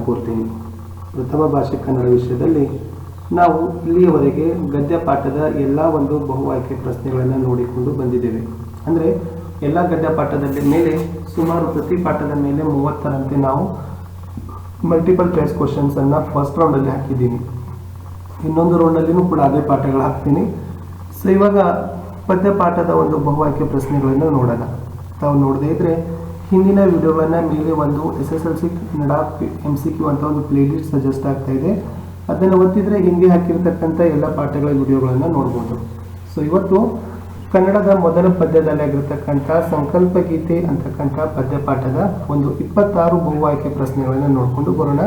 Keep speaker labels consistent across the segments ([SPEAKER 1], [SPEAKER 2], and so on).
[SPEAKER 1] ಕೋರ್ತೀನಿ. ಪ್ರಥಮ ಭಾಷೆ ಕನ್ನಡ ವಿಷಯದಲ್ಲಿ ನಾವು ಇಲ್ಲಿಯವರೆಗೆ ಗದ್ಯ ಪಾಠದ ಎಲ್ಲ ಒಂದು ಬಹು ಆಯ್ಕೆ ಪ್ರಶ್ನೆಗಳನ್ನು ನೋಡಿಕೊಂಡು ಬಂದಿದ್ದೇವೆ. ಅಂದರೆ ಎಲ್ಲ ಗದ್ಯ ಪಾಠದ ಮೇಲೆ ಸುಮಾರು ಪ್ರತಿ ಪಾಠದ ಮೇಲೆ 30ರಂತೆ ನಾವು ಮಲ್ಟಿಪಲ್ ಚಾಯ್ಸ್ ಕ್ವಶನ್ಸನ್ನು ಫಸ್ಟ್ ರೌಂಡಲ್ಲಿ ಹಾಕಿದ್ದೀನಿ. ಇನ್ನೊಂದು ರೌಂಡಲ್ಲಿನೂ ಕೂಡ ಅದೇ ಪಾಠಗಳು ಹಾಕ್ತೀನಿ. ಸೊ ಇವಾಗ ಪದ್ಯ ಪಾಠದ ಒಂದು ಬಹು ಆಯ್ಕೆ ಪ್ರಶ್ನೆಗಳನ್ನು ನೋಡೋಣ. ತಾವು ನೋಡದೇ ಇದ್ದರೆ ಹಿಂದಿನ ವಿಡಿಯೋಗಳನ್ನು ಮೇಲೆ ಒಂದು SSLC ಕನ್ನಡ MCQ ಅಂತ ಒಂದು ಪ್ಲೇಲಿಸ್ಟ್ ಸಜೆಸ್ಟ್ ಆಗ್ತಾ ಇದೆ. ಅದನ್ನು ಒತ್ತಿದರೆ ಹಿಂದೆ ಹಾಕಿರ್ತಕ್ಕಂಥ ಎಲ್ಲ ಪಾಠಗಳ ವಿಡಿಯೋಗಳನ್ನು ನೋಡ್ಬೋದು. ಸೊ ಇವತ್ತು ಕನ್ನಡದ ಮೊದಲ ಪದ್ಯದಲ್ಲಿ ಆಗಿರ್ತಕ್ಕಂಥ ಸಂಕಲ್ಪ ಗೀತೆ ಅಂತಕ್ಕಂಥ ಪದ್ಯ ಪಾಠದ ಒಂದು 26 ಬಹು ಆಯ್ಕೆ ಪ್ರಶ್ನೆಗಳನ್ನು ನೋಡಿಕೊಂಡು ಬರೋಣ.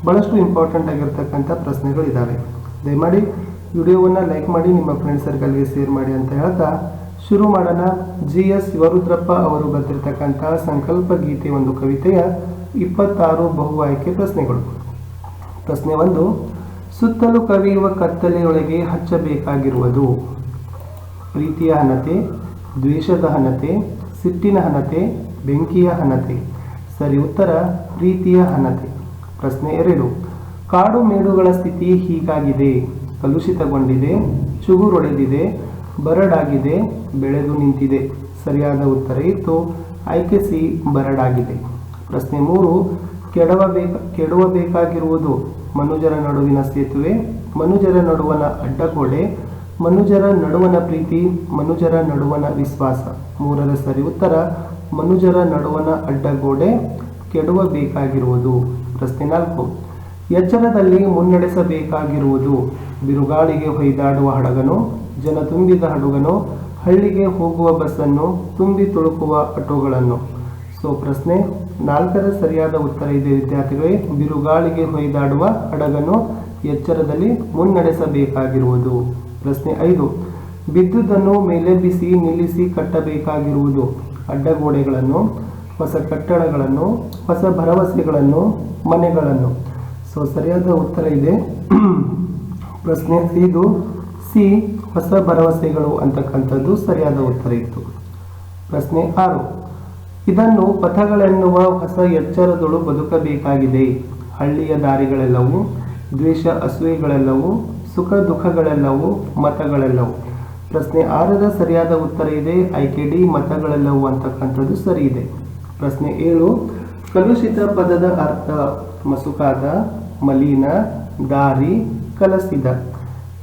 [SPEAKER 1] ಬಹಳಷ್ಟು ಇಂಪಾರ್ಟೆಂಟ್ ಆಗಿರ್ತಕ್ಕಂಥ ಪ್ರಶ್ನೆಗಳಿದ್ದಾವೆ. ದಯಮಾಡಿ ವಿಡಿಯೋವನ್ನು ಲೈಕ್ ಮಾಡಿ, ನಿಮ್ಮ ಫ್ರೆಂಡ್ ಸರ್ಕಲ್ಗೆ ಶೇರ್ ಮಾಡಿ ಅಂತ ಹೇಳ್ತಾ ಶುರು ಮಾಡೋಣ. GS ಶಿವರುದ್ರಪ್ಪ ಅವರು ಬರೆದಿರ್ತಕ್ಕಂಥ ಸಂಕಲ್ಪ ಗೀತೆ ಒಂದು ಕವಿತೆಯ 26 ಬಹು ಆಯ್ಕೆ ಪ್ರಶ್ನೆಗಳು. ಪ್ರಶ್ನೆ 1, ಸುತ್ತಲೂ ಕವಿಯುವ ಕತ್ತಲೆಯೊಳಗೆ ಹಚ್ಚಬೇಕಾಗಿರುವುದು ಪ್ರೀತಿಯ ಹನತೆ, ದ್ವೇಷದ ಹನತೆ, ಸಿಟ್ಟಿನ ಹನತೆ, ಬೆಂಕಿಯ ಹನತೆ. ಸರಿ ಉತ್ತರ ಪ್ರೀತಿಯ ಹನತೆ. ಪ್ರಶ್ನೆ 2, ಕಾಡು ಮೇಡುಗಳ ಸ್ಥಿತಿ ಹೀಗಾಗಿದೆ, ಕಲುಷಿತಗೊಂಡಿದೆ, ಚುಗುರೊಡೆದಿದೆ, ಬರಡಾಗಿದೆ, ಬೆಳೆದು ನಿಂತಿದೆ. ಸರಿಯಾದ ಉತ್ತರ ಇತ್ತು ಆಯ್ಕೆ ಸಿ, ಬರಡಾಗಿದೆ. ಪ್ರಶ್ನೆ 3, ಕೆಡವಬೇಕಾಗಿರುವುದು ಮನುಜರ ನಡುವಿನ ಸೇತುವೆ, ಮನುಜರ ನಡುವಣ ಅಡ್ಡಗೋಡೆ, ಮನುಜರ ನಡುವಣ ಪ್ರೀತಿ, ಮನುಜರ ನಡುವಣ ವಿಶ್ವಾಸ. 3ರ ಸರಿ ಉತ್ತರ ಮನುಜರ ನಡುವಣ ಅಡ್ಡಗೋಡೆ, ಕೆಡವಬೇಕಾಗಿರುವುದು. ಪ್ರಶ್ನೆ 4, ಎಚ್ಚರದಲ್ಲಿ ಮುನ್ನಡೆಸಬೇಕಾಗಿರುವುದು ಬಿರುಗಾಳಿಗೆ ಹೊಯ್ದಾಡುವ ಹಡಗನು, ಜನ ತುಂಬಿದ ಹಡಗನು, ಹಳ್ಳಿಗೆ ಹೋಗುವ ಬಸ್ಸನ್ನು, ತುಂಬಿ ತುಳುಕುವ ಆಟೋಗಳನ್ನು. ಸೊ ಪ್ರಶ್ನೆ 4ರ ಸರಿಯಾದ ಉತ್ತರ ಇದೆ ವಿದ್ಯಾರ್ಥಿಗಳೇ, ಬಿರುಗಾಳಿಗೆ ಹೊಯ್ದಾಡುವ ಹಡಗನು, ಎಚ್ಚರದಲ್ಲಿ ಮುನ್ನಡೆಸಬೇಕಾಗಿರುವುದು. ಪ್ರಶ್ನೆ 5, ಬಿದ್ದುದನ್ನು ಮೇಲೆಬ್ಬಿಸಿ ನಿಲ್ಲಿಸಿ ಕಟ್ಟಬೇಕಾಗಿರುವುದು ಅಡ್ಡಗೋಡೆಗಳನ್ನು, ಹೊಸ ಕಟ್ಟಡಗಳನ್ನು, ಹೊಸ ಭರವಸೆಗಳನ್ನು, ಮನೆಗಳನ್ನು. ಸೊ ಸರಿಯಾದ ಉತ್ತರ ಇದೆ ಪ್ರಶ್ನೆ 5 ಸಿ, ಹೊಸ ಭರವಸೆಗಳು ಅಂತಕ್ಕಂಥದ್ದು ಸರಿಯಾದ ಉತ್ತರ ಇತ್ತು. ಪ್ರಶ್ನೆ 6, ಇದನ್ನು ಪಥಗಳೆನ್ನುವ ಹೊಸ ಎಚ್ಚರದೊಳು ಬದುಕಬೇಕಾಗಿದೆ, ಹಳ್ಳಿಯ ದಾರಿಗಳೆಲ್ಲವೂ, ದ್ವೇಷ ಅಸೂಯೆಗಳೆಲ್ಲವೂ, ಸುಖ ದುಃಖಗಳೆಲ್ಲವೂ, ಮತಗಳೆಲ್ಲವೂ. ಪ್ರಶ್ನೆ 6ರ ಸರಿಯಾದ ಉತ್ತರ ಇದೆ ಆಯ್ಕೆ ಡಿ, ಮತಗಳೆಲ್ಲವೂ ಅಂತಕ್ಕಂಥದ್ದು ಸರಿ ಇದೆ. ಪ್ರಶ್ನೆ 7, ಕಲುಷಿತ ಪದದ ಅರ್ಥ ಮಸುಕಾದ, ಮಲಿನ, ದಾರಿ, ಕಲಸಿದ.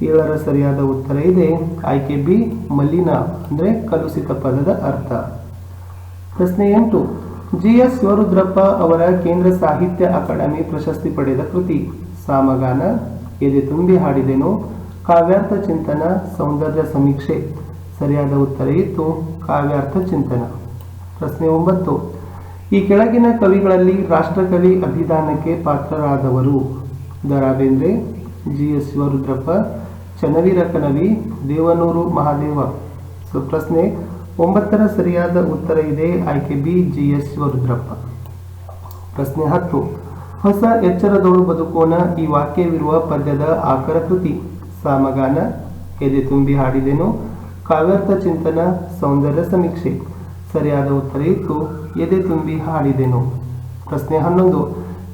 [SPEAKER 1] 7ರ ಸರಿಯಾದ ಉತ್ತರ ಇದೆ ಆಯ್ಕೆ ಬಿ, ಮಲಿನ ಅಂದರೆ ಕಲುಷಿತ ಪದದ ಅರ್ಥ. ಪ್ರಶ್ನೆ 8, GS ಶಿವರುದ್ರಪ್ಪ ಅವರ ಕೇಂದ್ರ ಸಾಹಿತ್ಯ ಅಕಾಡೆಮಿ ಪ್ರಶಸ್ತಿ ಪಡೆದ ಕೃತಿ ಸಾಮಗಾನ, ಎದೆ ತುಂಬಿ ಹಾಡಿದೆನು, ಕಾವ್ಯಾರ್ಥ ಚಿಂತನ, ಸೌಂದರ್ಯ ಸಮೀಕ್ಷೆ. ಸರಿಯಾದ ಉತ್ತರ ಇತ್ತು ಕಾವ್ಯಾರ್ಥ ಚಿಂತನ. ಪ್ರಶ್ನೆ 9, ಈ ಕೆಳಗಿನ ಕವಿಗಳಲ್ಲಿ ರಾಷ್ಟ್ರಕವಿ ಅಭಿಧಾನಕ್ಕೆ ಪಾತ್ರರಾದವರು ದ ರಾ ಬೇಂದ್ರೆ, GS ಶಿವರುದ್ರಪ್ಪ, ಚನ್ನವೀರ ಕಣವಿ, ದೇವನೂರು ಮಹಾದೇವ. ಸೊ ಪ್ರಶ್ನೆ 9ರ ಸರಿಯಾದ ಉತ್ತರ ಇದೆ ಆಯ್ಕೆ ಬಿ, GS ಶಿವರುದ್ರಪ್ಪ. ಪ್ರಶ್ನೆ 10, ಹೊಸ ಎಚ್ಚರದೊಳು ಬದುಕೋಣ ಈ ವಾಕ್ಯವಿರುವ ಪದ್ಯದ ಆಕರ ಕೃತಿ ಸಾಮಗಾನ, ಎದೆ ತುಂಬಿ ಹಾಡಿದೆನು, ಕಾವ್ಯಾರ್ಥ ಚಿಂತನ, ಸೌಂದರ್ಯ ಸಮೀಕ್ಷೆ. ಸರಿಯಾದ ಉತ್ತರ ಇತ್ತು ಎದೆ ತುಂಬಿ ಹಾಡಿದೆನು. ಪ್ರಶ್ನೆ 11,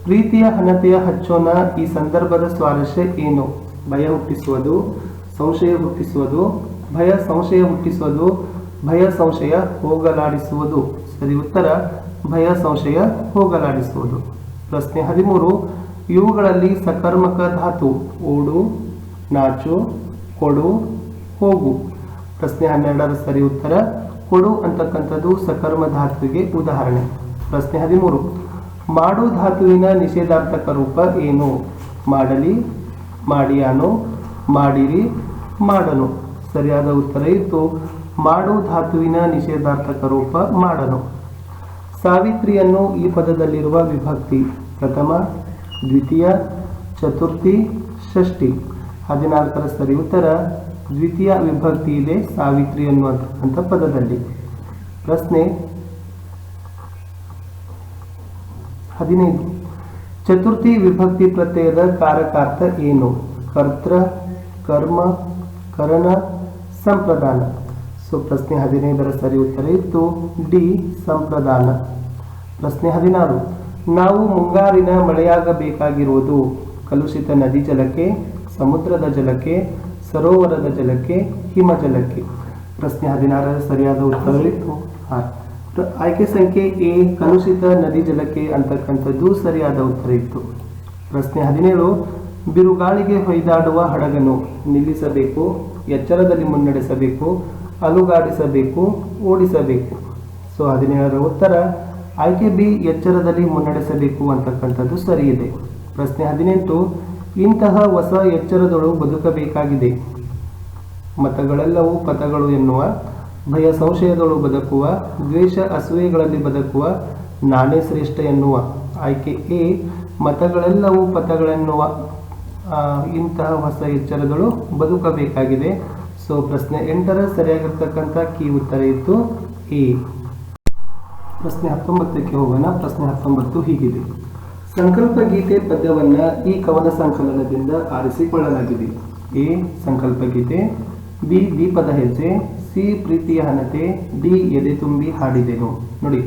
[SPEAKER 1] ಪ್ರೀತಿಯ ಹನತೆಯ ಹಚ್ಚೋಣ ಈ ಸಂದರ್ಭದ ಸ್ವಾರಸ್ಯ ಏನು? ಭಯ ಹುಟ್ಟಿಸುವುದು, ಸಂಶಯ ಹುಟ್ಟಿಸುವುದು, ಭಯ ಸಂಶಯ ಹುಟ್ಟಿಸುವುದು, ಭಯ ಸಂಶಯ ಹೋಗಲಾಡಿಸುವುದು. ಸರಿ ಉತ್ತರ ಭಯ ಸಂಶಯ ಹೋಗಲಾಡಿಸುವುದು. ಪ್ರಶ್ನೆ 13, ಇವುಗಳಲ್ಲಿ ಸಕರ್ಮಕ ಧಾತು ಓಡು, ನಾಚು, ಕೊಡು, ಹೋಗು. ಪ್ರಶ್ನೆ 12ರ ಸರಿ ಉತ್ತರ ಕೊಡು ಅಂತಕ್ಕಂಥದ್ದು ಸಕರ್ಮ ಧಾತುವಿಗೆ ಉದಾಹರಣೆ. ಪ್ರಶ್ನೆ 13, ಮಾಡು ಧಾತುವಿನ ನಿಷೇಧಾರ್ಥಕ ರೂಪ ಏನು? ಮಾಡಲಿ, ಮಾಡಿಯಾನು, ಮಾಡಿರಿ, ಮಾಡನು. ಸರಿಯಾದ ಉತ್ತರ ಇತ್ತು ಮಾಡು ಧಾತುವಿನ ನಿಷೇಧಾರ್ಥಕ ರೂಪ ಮಾಡನು. ಸಾವಿತ್ರಿಯನ್ನು ಈ ಪದದಲ್ಲಿರುವ ವಿಭಕ್ತಿ ಪ್ರಥಮ, ದ್ವಿತೀಯ, ಚತುರ್ಥಿ, ಷಷ್ಠಿ. 14ರ ಸರಿ ಉತ್ತರ ದ್ವಿತೀಯ ವಿಭಕ್ತಿ ಇದೆ ಸಾವಿತ್ರಿ ಅನ್ನುವಂಥ ಪದದಲ್ಲಿ. ಪ್ರಶ್ನೆ 15, ಚತುರ್ಥಿ ವಿಭಕ್ತಿ ಪ್ರತ್ಯಯದ ಕಾರಕಾರ್ಥ ಏನು? ಕರ್ತೃ, ಕರ್ಮ, ಕರಣ, ಸಂಪ್ರದಾನ. ಸೊ ಪ್ರಶ್ನೆ 15ರ ಸರಿ ಉತ್ತರ ಇತ್ತು ಡಿ, ಸಂಪ್ರದಾನ. ಪ್ರಶ್ನೆ 16, ನಾವು ಮುಂಗಾರಿನ ಮಳೆಯಾಗಬೇಕಾಗಿರುವುದು ಕಲುಷಿತ ನದಿ ಜಲಕ್ಕೆ, ಸಮುದ್ರದ ಜಲಕ್ಕೆ, ಸರೋವರದ ಜಲಕ್ಕೆ, ಹಿಮಜಲಕ್ಕೆ. ಪ್ರಶ್ನೆ 16ರ ಸರಿಯಾದ ಉತ್ತರವಿತ್ತು ಆಯ್ಕೆ ಸಂಖ್ಯೆ ಎ ಕಲುಷಿತ ನದಿ ಜಲಕ್ಕೆ ಅಂತಕ್ಕಂಥದ್ದು ಸರಿಯಾದ ಉತ್ತರ ಇತ್ತು. ಪ್ರಶ್ನೆ 17 ಬಿರುಗಾಳಿಗೆ ಹೊಯ್ದಾಡುವ ಹಡಗನ್ನು ನಿಲ್ಲಿಸಬೇಕು, ಎಚ್ಚರದಲ್ಲಿ ಮುನ್ನಡೆಸಬೇಕು, ಅಲುಗಾಡಿಸಬೇಕು, ಓಡಿಸಬೇಕು. ಸೊ 17ರ ಉತ್ತರ ಆಯ್ಕೆ ಬಿ ಎಚ್ಚರದಲ್ಲಿ ಮುನ್ನಡೆಸಬೇಕು ಅಂತಕ್ಕಂಥದ್ದು ಸರಿ ಇದೆ. ಪ್ರಶ್ನೆ 18 ಇಂತಹ ಹೊಸ ಎಚ್ಚರದೊಳು ಬದುಕಬೇಕಾಗಿದೆ. ಮತಗಳೆಲ್ಲವೂ ಪಥಗಳು ಎನ್ನುವ, ಭಯ ಸಂಶಯದೊಳು ಬದುಕುವ, ದ್ವೇಷ ಅಸೂಯೆಗಳಲ್ಲಿ ಬದುಕುವ, ನಾನೇ ಶ್ರೇಷ್ಠ ಎನ್ನುವ. ಆಯ್ಕೆ ಎ ಮತಗಳೆಲ್ಲವೂ ಪಥಗಳೆನ್ನುವ ಇಂತಹ ಹೊಸ ಎಚ್ಚರದೊಳು ಬದುಕಬೇಕಾಗಿದೆ. ಸೊ ಪ್ರಶ್ನೆ 8ರ ಸರಿಯಾಗಿರ್ತಕ್ಕಂಥ ಕೀ ಉತ್ತರ ಇತ್ತು ಎ. ಪ್ರಶ್ನೆ 19ಕ್ಕೆ ಹೋಗೋಣ. ಪ್ರಶ್ನೆ 19 ಹೀಗಿದೆ: ಸಂಕಲ್ಪ ಗೀತೆ ಪದ್ಯವನ್ನ ಈ ಕವನ ಸಂಕಲನದಿಂದ ಆರಿಸಿಕೊಳ್ಳಲಾಗಿದೆ. ಎ ಸಂಕಲ್ಪ ಗೀತೆ, ಬಿ ದೀಪದ ಹೆಜ್ಜೆ, ಸಿ ಪ್ರೀತಿಯ ಹಣತೆ, ಡಿ ಎದೆ ತುಂಬಿ ಹಾಡಿದೆನು. ನೋಡಿ,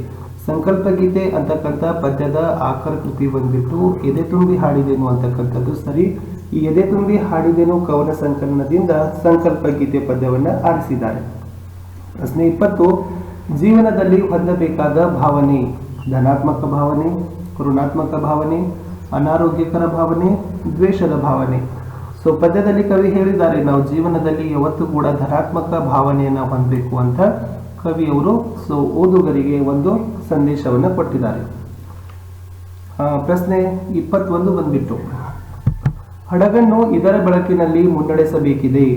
[SPEAKER 1] ಸಂಕಲ್ಪ ಗೀತೆ ಅಂತಕ್ಕಂಥ ಪದ್ಯದ ಆಕರ ಕೃತಿ ಬಂದ್ಬಿಟ್ಟು ಎದೆ ತುಂಬಿ ಹಾಡಿದೆನು ಅಂತಕ್ಕಂಥದ್ದು ಸರಿ. ಈ ಎದೆ ತುಂಬಿ ಹಾಡಿದೆನು ಕವನ ಸಂಕಲನದಿಂದ ಸಂಕಲ್ಪ ಗೀತೆ ಪದ್ಯವನ್ನ ಆರಿಸಿದ್ದಾರೆ. ಪ್ರಶ್ನೆ 20 ಜೀವನದಲ್ಲಿ ಹೊಂದಬೇಕಾದ ಭಾವನೆ: ಧನಾತ್ಮಕ ಭಾವನೆ, ಋಣಾತ್ಮಕ ಭಾವನೆ, ಅನಾರೋಗ್ಯಕರ ಭಾವನೆ, ದ್ವೇಷದ ಭಾವನೆ. ಸೊ ಪದ್ಯದಲ್ಲಿ ಕವಿ ಹೇಳಿದ್ದಾರೆ ನಾವು ಜೀವನದಲ್ಲಿ ಯಾವತ್ತೂ ಕೂಡ ಧನಾತ್ಮಕ ಭಾವನೆಯನ್ನು ಹೊಂದಬೇಕು ಅಂತ ಕವಿಯವರು ಸೊ ಓದುಗರಿಗೆ ಒಂದು ಸಂದೇಶವನ್ನು ಕೊಟ್ಟಿದ್ದಾರೆ. ಪ್ರಶ್ನೆ 21 ಬಂದ್ಬಿಟ್ಟು ಹಡಗನ್ನು ಇದರ ಬೆಳಕಿನಲ್ಲಿ ಮುನ್ನಡೆಸಬೇಕಿದೆ.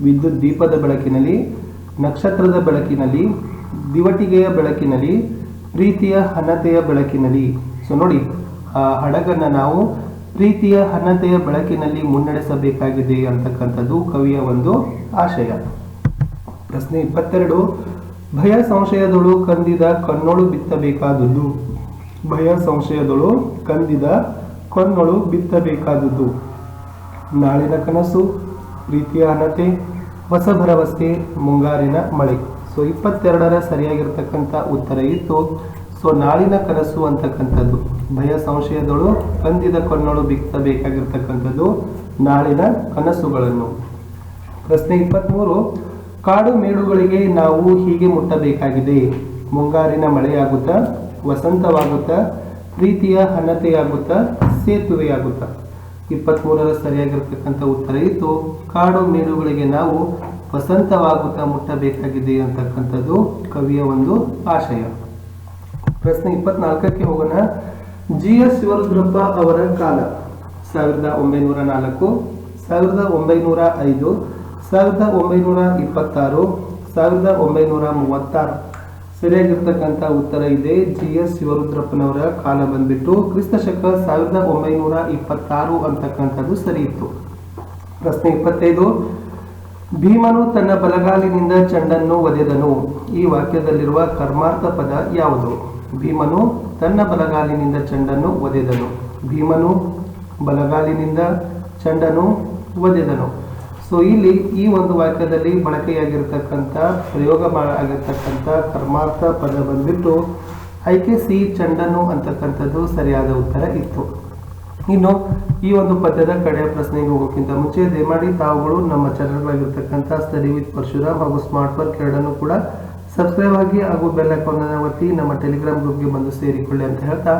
[SPEAKER 1] ವಿದ್ಯುತ್ ದೀಪದ ಬೆಳಕಿನಲ್ಲಿ, ನಕ್ಷತ್ರದ ಬೆಳಕಿನಲ್ಲಿ, ದಿವಟಿಗೆಯ ಬೆಳಕಿನಲ್ಲಿ, ಪ್ರೀತಿಯ ಹಣತೆಯ ಬೆಳಕಿನಲ್ಲಿ. ಸೊ ನೋಡಿ, ಆ ಹಡಗನ್ನ ನಾವು ಪ್ರೀತಿಯ ಹಣತೆಯ ಬೆಳಕಿನಲ್ಲಿ ಮುನ್ನಡೆಸಬೇಕಾಗಿದೆ ಅಂತಕ್ಕಂಥದ್ದು ಕವಿಯ ಒಂದು ಆಶಯ. ಪ್ರಶ್ನೆ 22 ಭಯ ಸಂಶಯದೊಳು ಕಂದಿದ ಕಣ್ಣೊಳು ಬಿತ್ತಬೇಕಾದುದು. ಭಯ ಸಂಶಯದೊಳು ಕಂದಿದ ಕಣ್ಣೊಳು ಬಿತ್ತಬೇಕಾದುದು. ನಾಳಿನ ಕನಸು, ಪ್ರೀತಿಯ ಹಣತೆ, ಹೊಸ ಭರವಸೆ, ಮುಂಗಾರಿನ ಮಳೆ. ಸೊ 22ರ ಸರಿಯಾಗಿರ್ತಕ್ಕಂಥ ಉತ್ತರ ಇತ್ತು. ಸೊ ನಾಳಿನ ಕನಸು ಅಂತಕ್ಕಂಥದ್ದು ಭಯ ಸಂಶಯದೊಳು ಕಂದಿದ ಕಣ್ಣೊಳು ಬಿತ್ತಬೇಕಾಗಿರ್ತಕ್ಕಂಥದ್ದು ನಾಳಿನ ಕನಸುಗಳನ್ನು. ಪ್ರಶ್ನೆ 23 ಕಾಡು ಮೇಡುಗಳಿಗೆ ನಾವು ಹೀಗೆ ಮುಟ್ಟಬೇಕಾಗಿದೆ. ಮುಂಗಾರಿನ ಮಳೆಯಾಗುತ್ತಾ, ವಸಂತವಾಗುತ್ತಾ, ಪ್ರೀತಿಯ ಹಣತೆಯಾಗುತ್ತಾ, ಸೇತುವೆಯಾಗುತ್ತಾ. 23ರ ಸರಿಯಾಗಿರ್ತಕ್ಕಂಥ ಉತ್ತರ ಇತ್ತು ಕಾಡು ಮೇಡುಗಳಿಗೆ ನಾವು ವಸಂತವಾಗುತ್ತಾ ಮುಟ್ಟಬೇಕಾಗಿದೆ ಅಂತಕ್ಕಂಥದ್ದು ಕವಿಯ ಒಂದು ಆಶಯ. ಪ್ರಶ್ನೆ 24ಕ್ಕೆ ಹೋಗೋಣ. GS ಶಿವರುದ್ರಪ್ಪ ಅವರ ಕಾಲ 1904, 1905, 1926, 1936. ಸರಿಯಾಗಿರ್ತಕ್ಕಂಥ ಉತ್ತರ ಇದೆ. GS ಶಿವರುದ್ರಪ್ಪನವರ ಕಾಲ ಬಂದ್ಬಿಟ್ಟು ಕ್ರಿಸ್ತಶಕ 1926 ಅಂತಕ್ಕಂಥದ್ದು ಸರಿ ಇತ್ತು. ಪ್ರಶ್ನೆ 25 ಭೀಮನು ತನ್ನ ಬಲಗಾಲಿನಿಂದ ಚೆಂಡನ್ನು ಒದೆದನು. ಈ ವಾಕ್ಯದಲ್ಲಿರುವ ಕರ್ಮಾರ್ಥ ಪದ ಯಾವುದು? ಭೀಮನು ತನ್ನ ಬಲಗಾಲಿನಿಂದ ಚೆಂಡನ್ನು ಒದೆದನು. ಭೀಮನು ಬಲಗಾಲಿನಿಂದ ಚೆಂಡನ್ನು ಒದೆದನು. ಸೊ ಇಲ್ಲಿ ಈ ಒಂದು ವಾಕ್ಯದಲ್ಲಿ ಬಳಕೆಯಾಗಿರ್ತಕ್ಕಂಥ ಪ್ರಯೋಗ ಆಗಿರ್ತಕ್ಕಂಥ ಕರ್ಮಾರ್ಥ ಪದ ಬಂದ್ಬಿಟ್ಟು ಆಯ್ಕೆ ಸಿ ಚೆಂಡನ್ನು ಅಂತಕ್ಕಂಥದ್ದು ಸರಿಯಾದ ಉತ್ತರ ಇತ್ತು. ಇನ್ನು ಈ ಒಂದು ಪದ್ಯದ ಕಡೆಯ ಪ್ರಶ್ನೆಗೆ ಹೋಗೋಕ್ಕಿಂತ ಮುಂಚೆ ದಯಮಾಡಿ ತಾವುಗಳು ನಮ್ಮ ಚಾನಲ್ಗಳಾಗಿರ್ತಕ್ಕಂಥ ಸ್ಟಡಿ ವಿತ್ ಪರಶುರಾಮ್ ಹಾಗೂ ಸ್ಮಾರ್ಟ್ ವರ್ಕ್ ಎರಡನ್ನು ಕೂಡ ಸಬ್ಸ್ಕ್ರೈಬ್ ಆಗಿ ಹಾಗೂ ಬೆಲ್ ಐಕಾನ್ ಅನ್ನು ಒತ್ತಿ ನಮ್ಮ ಟೆಲಿಗ್ರಾಮ್ ಗ್ರೂಪ್ಗೆ ಬಂದು ಸೇರಿಕೊಳ್ಳಿ ಅಂತ ಹೇಳ್ತಾ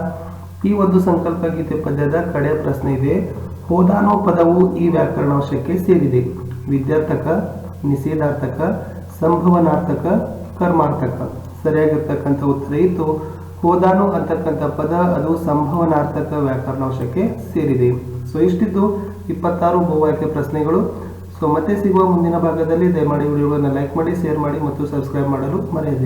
[SPEAKER 1] ಈ ಒಂದು ಸಂಕಲ್ಪ ಗೀತೆ ಪದ್ಯದ ಕಡೆಯ ಪ್ರಶ್ನೆ ಇದೆ. ಹೋದಾನೋ ಪದವು ಈ ವ್ಯಾಕರಣಾಂಶಕ್ಕೆ ಸೇರಿದೆ. ವಿದ್ಯಾರ್ಥಕ, ನಿಷೇಧಾರ್ಥಕ, ಸಂಭವನಾರ್ಥಕ, ಕರ್ಮಾರ್ಥಕ. ಸರಿಯಾಗಿರ್ತಕ್ಕಂಥ ಉತ್ತರ ಇತ್ತು ಹೋದಾನು ಅಂತಕ್ಕಂಥ ಪದ ಅದು ಸಂಭವನಾರ್ಥಕ ವ್ಯಾಕರಣಾಂಶಕ್ಕೆ ಸೇರಿದೆ. ಸೊ ಇಷ್ಟಿದ್ದು 26 ಬಹುಆಯ್ಕೆ ಪ್ರಶ್ನೆಗಳು. ಸೊ ಮತ್ತೆ ಸಿಗುವ ಮುಂದಿನ ಭಾಗದಲ್ಲಿ ದಯಮಾಡಿ ವಿಡಿಯೋವನ್ನು ಲೈಕ್ ಮಾಡಿ, ಶೇರ್ ಮಾಡಿ ಮತ್ತು ಸಬ್ಸ್ಕ್ರೈಬ್ ಮಾಡಲು ಮರೆಯದಿರಿ.